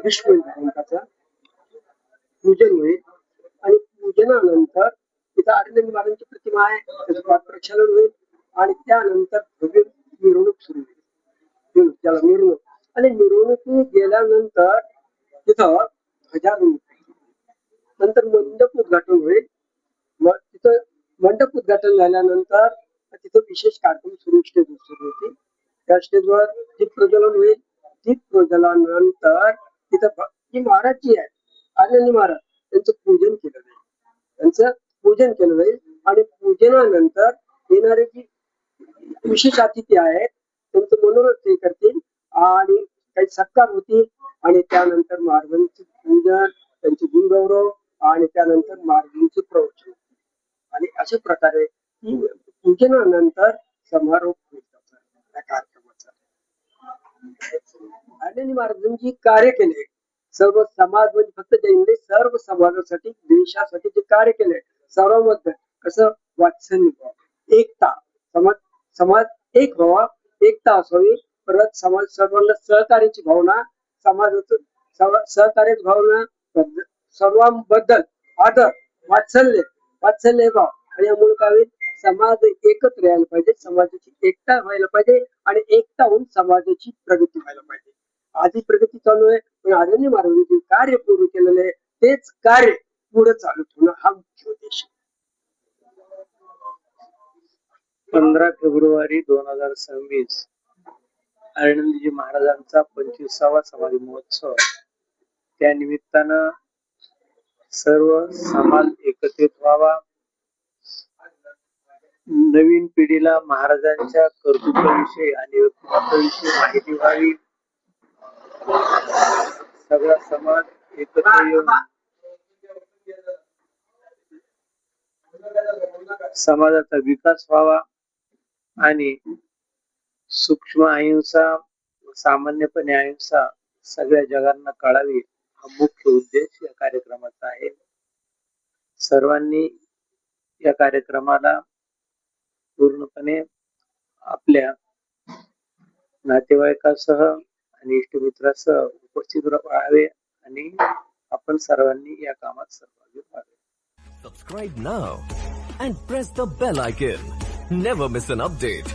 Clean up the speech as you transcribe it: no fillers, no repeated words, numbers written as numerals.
अभिषेक होईल भगवंताचा, पूजन होईल आणि पूजनानंतर तिथं आनंद महाराजांची प्रतिमा आहे, त्याचं पाठ प्रक्षालन होईल आणि त्यानंतर भव्य मिरवणूक सुरू होईल. त्याला मिरवणूक आणि मिरवणूक गेल्यानंतर तिथं ध्वजारोहण नंतर मंडप उद्घाटन होईल. मग तिथं मंडप उद्घाटन झाल्यानंतर तिथं विशेष कार्यक्रम स्टेजवर सुरू होतील. त्या स्टेजवर दीप प्रज्वलन होईल. दीप प्रज्वलनानंतर तिथं जी महाराज जी आहे आनंदी महाराज त्यांचं पूजन केलं जाईल. त्यांचं पूजन केलं जाईल आणि पूजनानंतर येणारे जी विशेष अतिथी आहेत त्यांचं मनोरंजन करतील आणि काही सत्कार होतील आणि त्यानंतर महाराजांचं पूजन, त्यांचे गुणगौरव आणि त्यानंतर महाराजांचे प्रवचन आणि अशा प्रकारे पूजनानंतर समारोप होईल त्या कार्यक्रमाचा. आनंदी महाराजांनी कार्य केले सर्व समाज म्हणजे फक्त जैन सर्व समाजासाठी देशासाठी जे कार्य केले सर्वांमध्ये कसं वात्सल्य व्हावं, एकता, समाज एक व्हावा, एकता असावी, परत समाज सर्वांना सहकार्याची भावना, समाजाचं सहकार्याची भावना, सर्वांबद्दल आदर, वात्सल्य भाव आणि यामुळे काय होईल समाज एकत्र यायला पाहिजे, समाजाची एकता व्हायला पाहिजे आणि एकता होऊन समाजाची प्रगती व्हायला पाहिजे. आधी प्रगती चालू आहे पण आनंदी महाराजांनी कार्य पूर्ण केलेलं आहे तेच कार्य पुढे चालू ठेवणं हा मुख्य उद्देश. 15 फेब्रुवारी 2026 आनंदजी महाराजांचा 25वा समाधी महोत्सव. त्या निमित्तानं सर्व समाज एकत्रित व्हावा, नवीन पिढीला महाराजांच्या कर्तृत्वाविषयी आणि व्यक्तिमत्वाविषयी माहिती व्हावी, सगळा समाज एकत्र येऊन समाजाचा विकास व्हावा आणि सूक्ष्म अहिंसा, सामान्यपणे अहिंसा सगळ्या जगांना कळावी हा मुख्य उद्देश या कार्यक्रमाचा आहे. सर्वांनी या कार्यक्रमाला पूर्णपणे आपल्या नातेवाईकासह आणि इष्टमित्रासह उपस्थित राहावे आणि आपण सर्वांनी या कामात सहभागी व्हावे. Subscribe now and press the bell icon. Never miss an update.